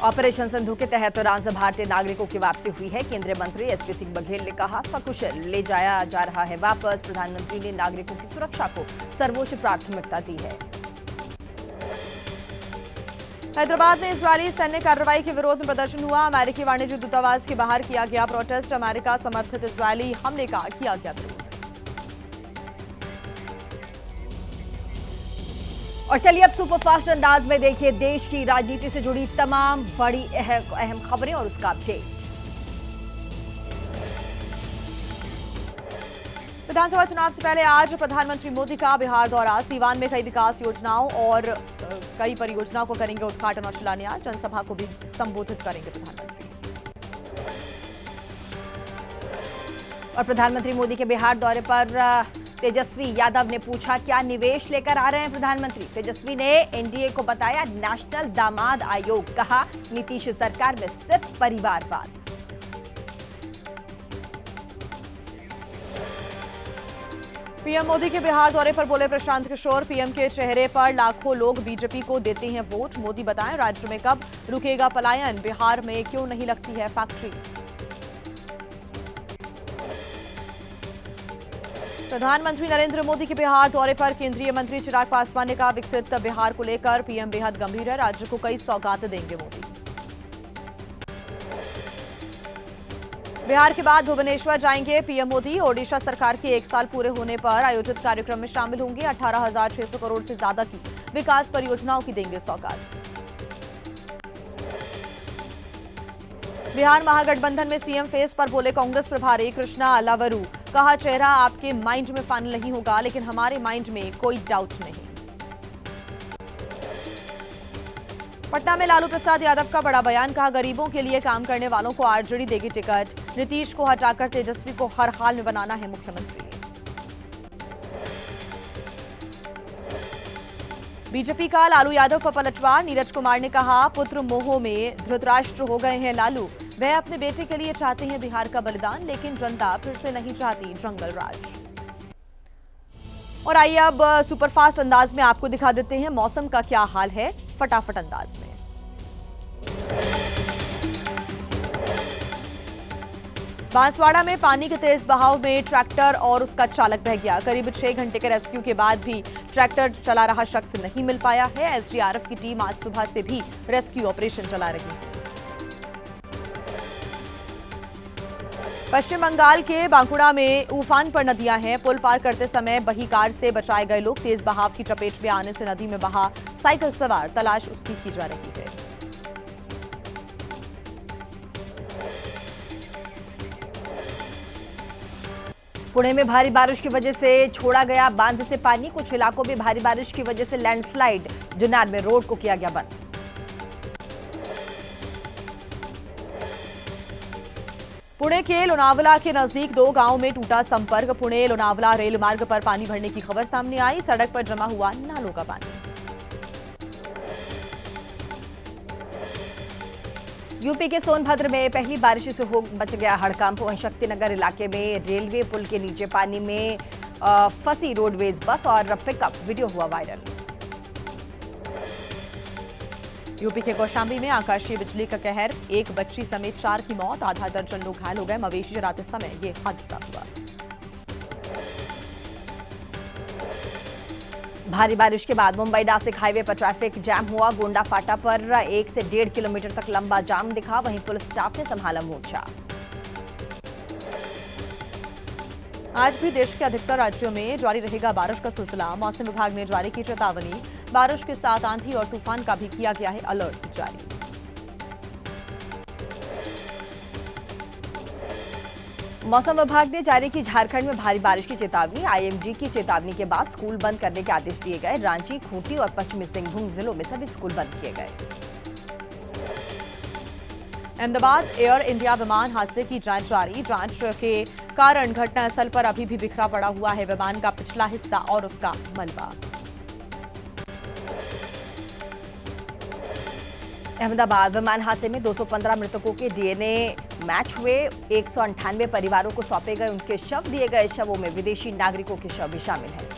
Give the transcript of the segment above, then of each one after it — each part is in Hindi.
ऑपरेशन सिंधु के तहत ईरान से भारतीय नागरिकों की वापसी हुई है। केंद्रीय मंत्री एसपी सिंह बघेल ने कहा, सकुशल ले जाया जा रहा है वापस। प्रधानमंत्री ने नागरिकों की सुरक्षा को सर्वोच्च प्राथमिकता दी है। हैदराबाद में इजरायली सैन्य कार्रवाई के विरोध में प्रदर्शन हुआ। अमेरिकी वाणिज्य दूतावास के बाहर किया गया प्रोटेस्ट। अमेरिका समर्थित इजरायली हमले का किया गया विरोध। और चलिए अब सुपरफास्ट अंदाज में देखिए देश की राजनीति से जुड़ी तमाम बड़ी अहम खबरें और उसका अपडेट। विधानसभा चुनाव से पहले आज प्रधानमंत्री मोदी का बिहार दौरा। सीवान में कई विकास योजनाओं और कई परियोजनाओं को करेंगे उद्घाटन और शिलान्यास। जनसभा को भी संबोधित करेंगे प्रधानमंत्री। और प्रधानमंत्री मोदी के बिहार दौरे पर तेजस्वी यादव ने पूछा, क्या निवेश लेकर आ रहे हैं प्रधानमंत्री। तेजस्वी ने एनडीए को बताया नेशनल दामाद आयोग। कहा, नीतीश सरकार में सिर्फ परिवारवाद। पीएम मोदी के बिहार दौरे पर बोले प्रशांत किशोर, पीएम के चेहरे पर लाखों लोग बीजेपी को देते हैं वोट। मोदी बताएं, राज्य में कब रुकेगा पलायन, बिहार में क्यों नहीं लगती है फैक्ट्रीज। प्रधानमंत्री नरेंद्र मोदी के बिहार दौरे पर केंद्रीय मंत्री चिराग पासवान ने कहा, विकसित बिहार को लेकर पीएम बेहद गंभीर है, राज्य को कई सौगातें देंगे मोदी। बिहार के बाद भुवनेश्वर जाएंगे पीएम मोदी। ओडिशा सरकार के 1 साल पूरे होने पर आयोजित कार्यक्रम में शामिल होंगे। 18,600 करोड़ से ज्यादा की विकास परियोजनाओं की देंगे सौगात। बिहार महागठबंधन में सीएम फेस पर बोले कांग्रेस प्रभारी कृष्णा अलावरू। कहा, चेहरा आपके माइंड में फाइनल नहीं होगा, लेकिन हमारे माइंड में कोई डाउट नहीं। पटना में लालू प्रसाद यादव का बड़ा बयान। कहा, गरीबों के लिए काम करने वालों को आरजेडी देगी टिकट। नीतीश को हटाकर तेजस्वी को हर हाल में बनाना है मुख्यमंत्री। बीजेपी का लालू यादव पर पलटवार। नीरज कुमार ने कहा, पुत्र मोह में धृतराष्ट्र हो गए हैं लालू। वह अपने बेटे के लिए चाहते हैं बिहार का बलिदान, लेकिन जनता फिर से नहीं चाहती जंगल राज। और आइए अब सुपरफास्ट अंदाज में आपको दिखा देते हैं मौसम का क्या हाल है, फटाफट अंदाज में। बांसवाड़ा में पानी के तेज बहाव में ट्रैक्टर और उसका चालक बह गया। करीब 6 घंटे के रेस्क्यू के बाद भी ट्रैक्टर चला रहा शख्स नहीं मिल पाया है। एसडीआरएफ की टीम आज सुबह से भी रेस्क्यू ऑपरेशन चला रही है। पश्चिम बंगाल के बांकुड़ा में उफान पर नदियां हैं। पुल पार करते समय बही कार से बचाए गए लोग। तेज बहाव की चपेट में आने से नदी में बहा साइकिल सवार, तलाश उसकी की जा रही है। पुणे में भारी बारिश की वजह से छोड़ा गया बांध से पानी। कुछ इलाकों में भारी बारिश की वजह से लैंडस्लाइड। जुन्नर में रोड को किया गया बंद। पुणे के लोनावला के नजदीक 2 गांवों में टूटा संपर्क। पुणे लोनावला रेल मार्ग पर पानी भरने की खबर सामने आई। सड़क पर जमा हुआ नालों का पानी। यूपी के सोनभद्र में पहली बारिश से हो मच गया हड़कंप। शक्तिनगर इलाके में रेलवे पुल के नीचे पानी में फंसी रोडवेज बस और पिकअप वीडियो हुआ वायरल। यूपी के कौशाम्बी में आकाशीय बिजली का कहर। 1 बच्ची समेत 4 की मौत, आधा दर्जन लोग घायल हो गए। मवेशी चराते समय ये हादसा हुआ। भारी बारिश के बाद मुंबई नासिक हाईवे पर ट्रैफिक जैम हुआ। गोंडा फाटा पर 1 से 1.5 किलोमीटर तक लंबा जाम दिखा। वहीं पुलिस स्टाफ ने संभाला मोर्चा। आज भी देश के अधिकतर राज्यों में जारी रहेगा बारिश का सिलसिला। मौसम विभाग ने जारी की चेतावनी। बारिश के साथ आंधी और तूफान का भी किया गया है अलर्ट जारी। मौसम विभाग ने जारी की झारखंड में भारी बारिश की चेतावनी। आईएमडी की चेतावनी के बाद स्कूल बंद करने के आदेश दिए गए। रांची, खूंटी और पश्चिमी सिंहभूम जिलों में सभी स्कूल बंद किए गए। अहमदाबाद एयर इंडिया विमान हादसे की जांच जारी। जांच के कारण घटनास्थल पर अभी भी बिखरा पड़ा हुआ है विमान का पिछला हिस्सा और उसका मलबा। अहमदाबाद विमान हादसे में 215 मृतकों के डीएनए मैच हुए। 198 परिवारों को सौंपे गए उनके शव। दिए गए शवों में विदेशी नागरिकों के शव भी शामिल हैं।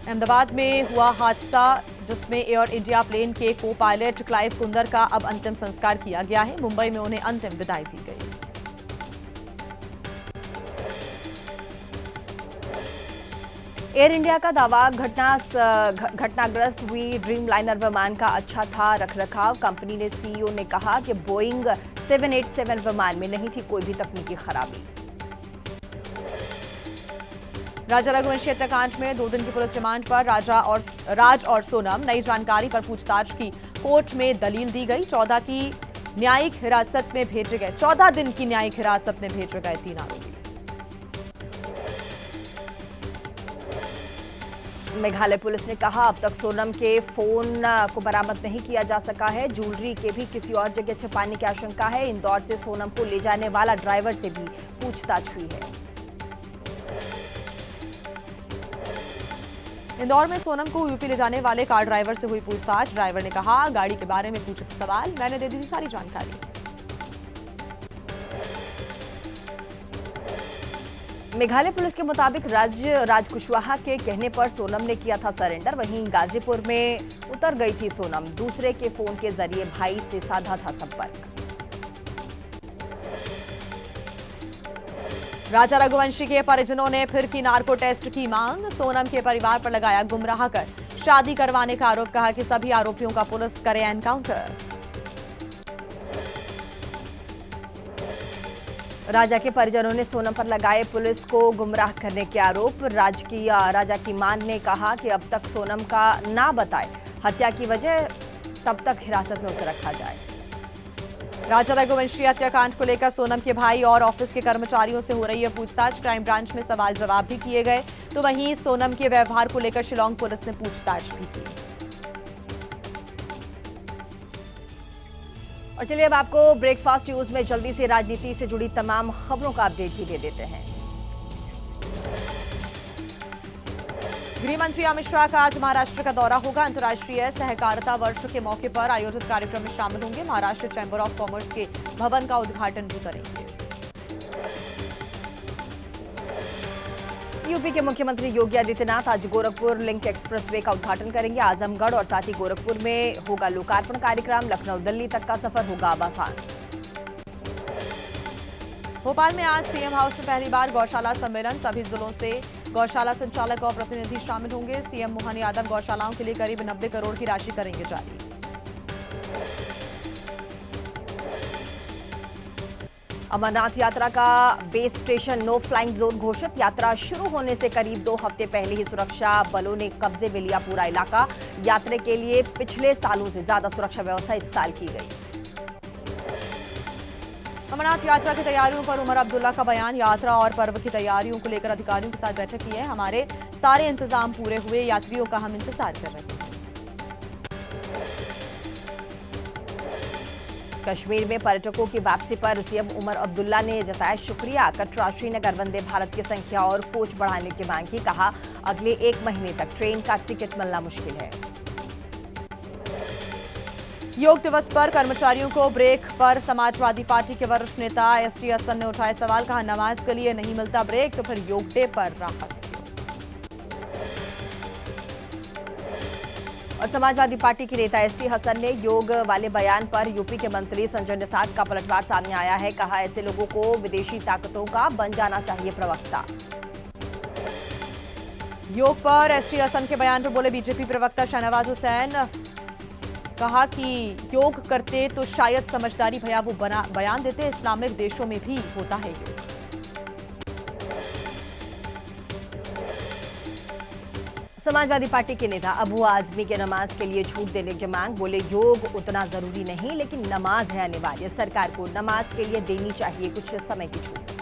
अहमदाबाद में हुआ हादसा जिसमें एयर इंडिया प्लेन के को पायलट क्लाइव कुंदर का अब अंतिम संस्कार किया गया है। मुंबई में उन्हें अंतिम विदाई दी गई। एयर इंडिया का दावा घटनाग्रस्त हुई ड्रीमलाइनर विमान का अच्छा था रखरखाव। कंपनी ने सीईओ ने कहा कि बोइंग 787 विमान में नहीं थी कोई भी तकनीकी खराबी। राजा रघुवंशी हत्याकांड में 2 दिन की पुलिस रिमांड पर राज और सोनम। नई जानकारी पर पूछताछ की कोर्ट में दलील दी गई। 14 दिन की न्यायिक हिरासत में भेजे गए 3 आरोपी। मेघालय पुलिस ने कहा अब तक सोनम के फोन को बरामद नहीं किया जा सका है। ज्वेलरी के भी किसी और जगह छिपाने की आशंका है। इंदौर से सोनम को ले जाने वाला ड्राइवर से भी पूछताछ हुई है। इंदौर में सोनम को यूपी ले जाने वाले कार ड्राइवर से हुई पूछताछ। ड्राइवर ने कहा गाड़ी के बारे में पूछे सवाल, मैंने दे दी थी सारी जानकारी। मेघालय पुलिस के मुताबिक राज कुशवाहा के कहने पर सोनम ने किया था सरेंडर। वहीं गाजीपुर में उतर गई थी सोनम। दूसरे के फोन के जरिए भाई से साधा था संपर्क। राजा रघुवंशी के परिजनों ने फिर की नार्को टेस्ट की मांग। सोनम के परिवार पर लगाया गुमराह कर शादी करवाने का आरोप। कहा कि सभी आरोपियों का पुलिस करे एनकाउंटर। राजा के परिजनों ने सोनम पर लगाए पुलिस को गुमराह करने के आरोप। राजा की मां ने कहा कि अब तक सोनम का ना बताए हत्या की वजह, तब तक हिरासत में उसे रखा जाए। राजा रघुवंशी हत्याकांड को लेकर सोनम के भाई और ऑफिस के कर्मचारियों से हो रही है पूछताछ। क्राइम ब्रांच में सवाल जवाब भी किए गए। तो वहीं सोनम के व्यवहार को लेकर शिलांग पुलिस ने पूछताछ भी की। और चलिए अब आपको ब्रेकफास्ट न्यूज में जल्दी से राजनीति से जुड़ी तमाम खबरों का अपडेट भी दे देते हैं। गृह मंत्री अमित शाह का आज महाराष्ट्र का दौरा होगा। अंतर्राष्ट्रीय सहकारिता वर्ष के मौके पर आयोजित कार्यक्रम में शामिल होंगे। महाराष्ट्र चैंबर ऑफ कॉमर्स के भवन का उद्घाटन भी करेंगे। यूपी के मुख्यमंत्री योगी आदित्यनाथ आज गोरखपुर लिंक एक्सप्रेसवे का उद्घाटन करेंगे। आजमगढ़ और साथ ही गोरखपुर में होगा लोकार्पण कार्यक्रम। लखनऊ दिल्ली तक का सफर होगा अब आसान। भोपाल में आज सीएम हाउस में पहली बार गौशाला सम्मेलन। सभी जिलों से गौशाला संचालक और प्रतिनिधि शामिल होंगे। सीएम मोहन यादव गौशालाओं के लिए करीब 90 करोड़ की राशि करेंगे जारी। अमरनाथ यात्रा का base station no flying zone घोषित। यात्रा शुरू होने से करीब 2 हफ्ते पहले ही सुरक्षा बलों ने कब्जे में लिया पूरा इलाका। यात्रा के लिए पिछले सालों से ज्यादा सुरक्षा व्यवस्था इस साल की गई। अमरनाथ यात्रा की तैयारियों पर उमर अब्दुल्ला का बयान। यात्रा और पर्व की तैयारियों को लेकर अधिकारियों के साथ बैठक की है। हमारे सारे इंतजाम पूरे हुए, यात्रियों का हम इंतजार कर रहे हैं। कश्मीर में पर्यटकों की वापसी पर सीएम उमर अब्दुल्ला ने जताया शुक्रिया। कटरा श्रीनगर वंदे भारत की संख्या और कोच बढ़ाने की मांग की। कहा अगले 1 महीने तक ट्रेन का टिकट मिलना मुश्किल है। योग दिवस पर कर्मचारियों को ब्रेक पर समाजवादी पार्टी के वरिष्ठ नेता एसटी हसन ने उठाए सवाल। कहा नमाज के लिए नहीं मिलता ब्रेक तो फिर योग डे पर राहत। और समाजवादी पार्टी के नेता एसटी हसन ने योग वाले बयान पर यूपी के मंत्री संजय निषाद का पलटवार सामने आया है। कहा ऐसे लोगों को विदेशी ताकतों का बन जाना चाहिए प्रवक्ता। योग पर एसटी हसन के बयान पर बोले बीजेपी प्रवक्ता शहनवाज हुसैन। कहा कि योग करते तो शायद समझदारी भैया वो बयान देते। इस्लामिक देशों में भी होता है योग। समाजवादी पार्टी के नेता अबू आजमी के नमाज के लिए छूट देने की मांग। बोले योग उतना जरूरी नहीं लेकिन नमाज है अनिवार्य। सरकार को नमाज के लिए देनी चाहिए कुछ समय की छूट।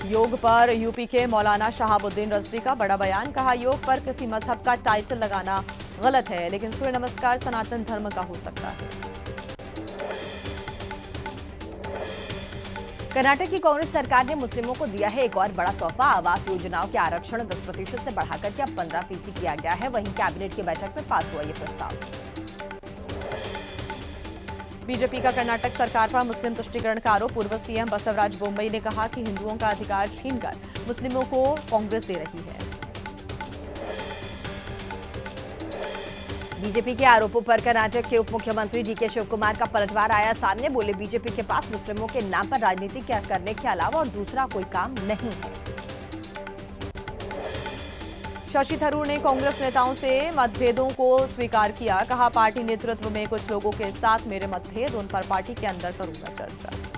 योग पर यूपी के मौलाना शहाबुद्दीन रजवी का बड़ा बयान। कहा योग पर किसी मजहब का टाइटल लगाना गलत है लेकिन सूर्य नमस्कार सनातन धर्म का हो सकता है। कर्नाटक की कांग्रेस सरकार ने मुस्लिमों को दिया है एक और बड़ा तोहफा। आवास योजनाओं के आरक्षण 10% से बढ़ाकर के अब 15% किया गया है। वहीं कैबिनेट की बैठक में पास हुआ ये प्रस्ताव। बीजेपी का कर्नाटक सरकार पर मुस्लिम तुष्टीकरण का आरोप। पूर्व सीएम बसवराज बोम्मई ने कहा कि हिंदुओं का अधिकार छीनकर मुस्लिमों को कांग्रेस दे रही है। बीजेपी के आरोपों पर कर्नाटक के उप मुख्यमंत्री डीके शिव कुमार का पलटवार आया सामने। बोले बीजेपी के पास मुस्लिमों के नाम पर राजनीति करने के अलावा और दूसरा कोई काम नहीं है। शशि थरूर ने कांग्रेस नेताओं से मतभेदों को स्वीकार किया। कहा, पार्टी नेतृत्व में कुछ लोगों के साथ मेरे मतभेद, उन पर पार्टी के अंदर करूंगा चर्चा।